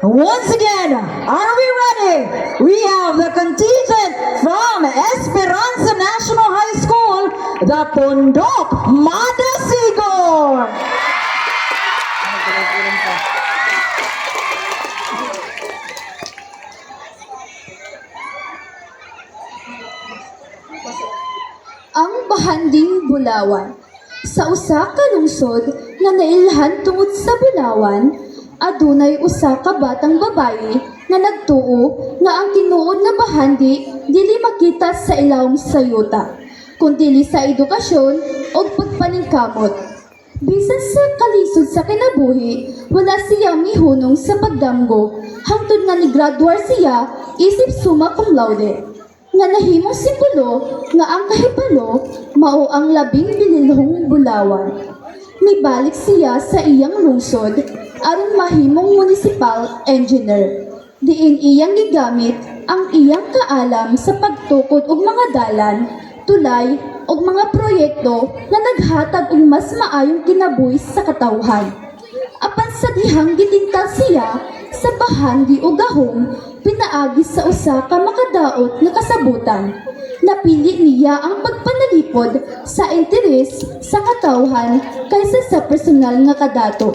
Once again, are we ready? We have the contingent from Esperanza National High School, the Pondok Madasigor. Ang Bahanding Bulawan. Sa usa ka lungsod nga nailhan tungod sa Bulawan, adunay usa ka batang babayi nga nagtuo nga ang tinuod nga bahandi dili makita sa ilawom sa yuta, kundi sa edukasyon o pagpaningkamot. Bisan sa kalisod sa kinabuhi, wala siya mihunong sa pagdamgo hangtod nga ni-graduar siya isip summa cum laude. Nga nahimong simbolo nga ang kahibalo mao ang labing bililhong Bulawan. Mibalik siya sa iyang lungsod aron mahimong municipal engineer. Diin iyang gigamit ang iyang kaalam sa pagtukod og mga dalan, tulay og mga proyekto nga naghatag og mas maayong kinabuhi sa katawhan. Apan sa dihang gitintal siya sa bahandi o gahom, pinaagi sa usa ka makadaot nga kasabutan. Napili niya ang pagpanalipod sa interes sa katawhan kaysa sa personal nga kadato.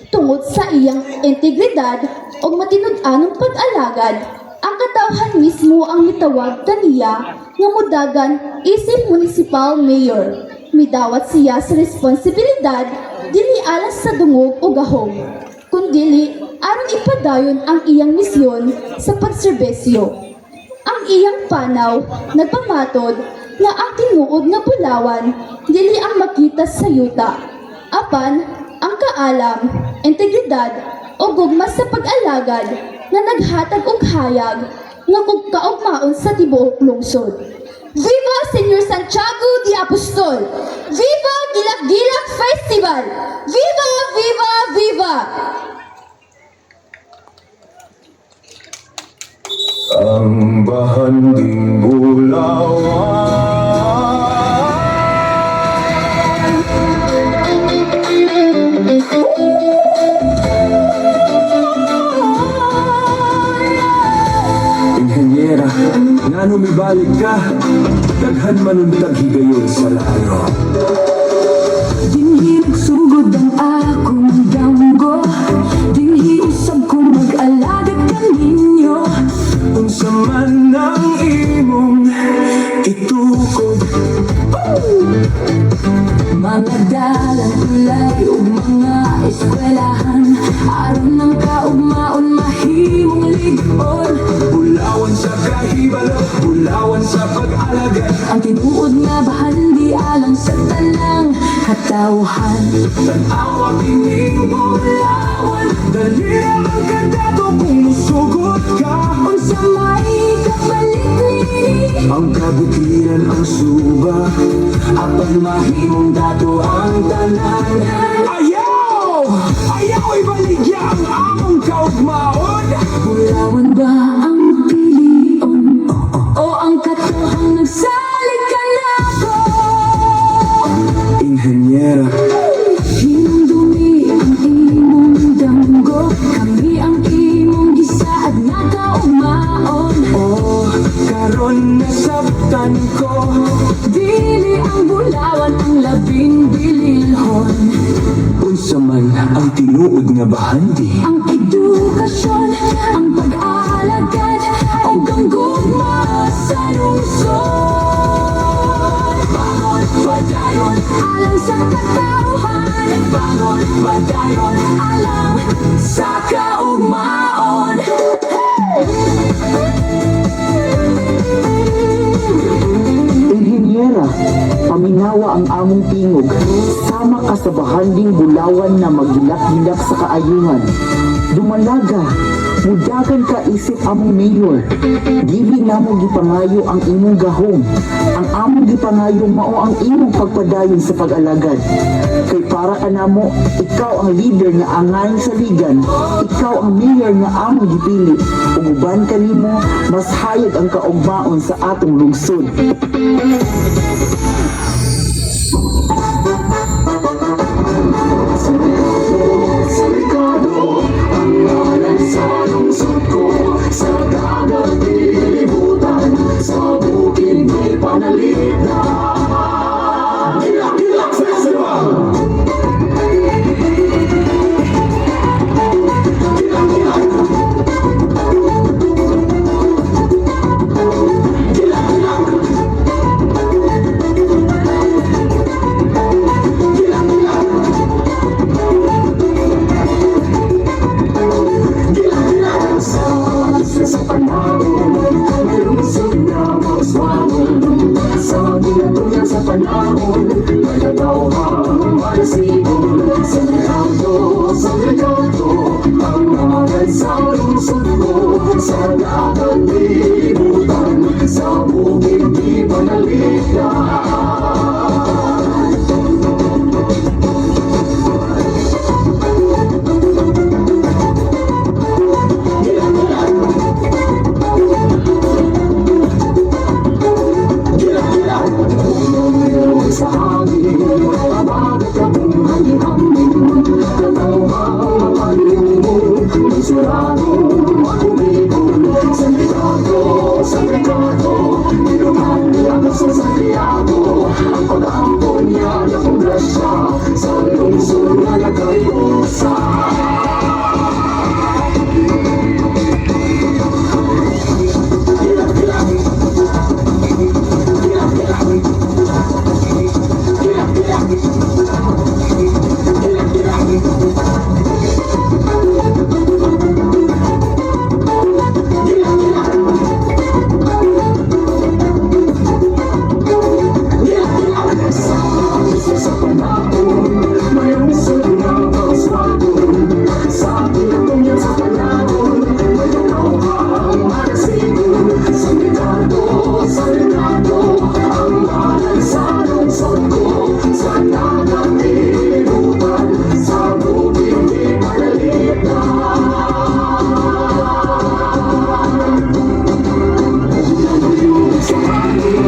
Tungod sa iyang integridad o matinud-anong pag-alagad, ang katawhan mismo ang mitawag kaniya nga mudagan isip municipal mayor. Midawat siya sa responsibilidad dili alas sa dungog o gahom, kundili aron ipadayon ang iyang misyon sa pagserbisyo. Ang iyang panaw nagpamatod nga ang tinuod nga Bulawan dili ang makita sa yuta, apan ang kaalam, integridad o gugma sa pag-alagad nga naghatag og hayag nga kaugmaon sa tibuok lungsod. Viva Senior Santiago de Apostol! Viva Gilak-Gilak Festival! Viva! Viva! Viva! Ang Bahanding Bulawan. Inhenyera, nga numibalik ka, daghan manuntag higayon sa layo. Dinhi nagsugod ang akong damgo, dinhi usab ko mag-alagat kaninyo. Unsa man ang imong itukod, Mga dalang tulay ug mga eskwelahan, aron ang kaugmaon mahimong ligon. Bulawan sa kahibalo, Bulawan sa pag-alagad. Ang tinuod nga bahandi alang sa tanang katawhan. Tanawa kining Bulawan, dali ang kadato kung musugod ka. Unsa may kapalit ni Ang kabutiran ang suba, apan mahimong dato ang tanan. ayaw! Ayaw ibaligya ang among kaugmaon. Bulawan ba ang pilion? O ang katuhang nagsalig ka na ko? Inhenyera, Hinumdumi ang imong damgo, kami ang imong gisaad na kaugmaon. oh, karon nasabtan ko. Dili ang Bulawan ang labing bililhon. Unsa man ang tinuod nga bahandi, Ang edukasyon, ang pag-alagad, o ang gugma sa lungsod. Bangon, padayon, alang sa katawhan. Bangon, padayon, alang sa kaugmaon. Inhenyera, paminawa ang among tingog. Sama ka sa bahanding Bulawan na magilak-gilak sa kaayuhan. Dumalaga, mudagan ka isip among mayor. Dili namo gipangayo ang imong gahom. Ang among gipangayo mao ang imong pagpadayon sa pag-alagad. Kay para ka namo, ikaw ang leader nga angayon sa ligan. Ikaw ang mayor nga among gipili. Ug uban kanimo, mas hayag ang kaugmaon sa atong lungsod. Sa likado, ang ngalan sa sa lungsod ko, sa lahat libutan, sa bukid di banalitan. Sa hangin, mabagat ka kung hangin-hangin, katawang malimun, surado, makumikul, sa Ricardo, niluhan niya sa Santiago, ang pag-ampon niya na kong grasya, sa lungsod na nagkayusa. Sa panahon, mayroong sunod na aswadon, sa pinatungyan sa panahon, mayroong ang marasigon, sa Ricardo, ang mahal sa lungsod ko, sa nakatilutan, sa bukid di banalitan. Sa hangin,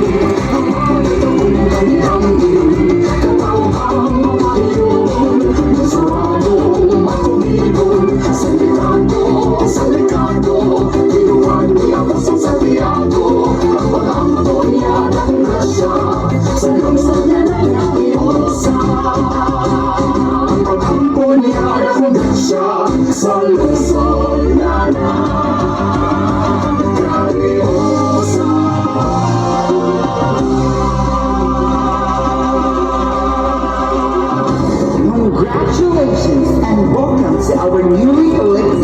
ang mahal kong hangin-hangin, katawang mapayun, surado, makumikul, sa Ricardo, tinuhan niya ko sa Santiago, ang pag-ampon niya ng grasya, sa lungsod na nagkayusa. Ang pag-ampon niya ng grasya, sa lungsod na nagkayusa. Congratulations and welcome to our newly elected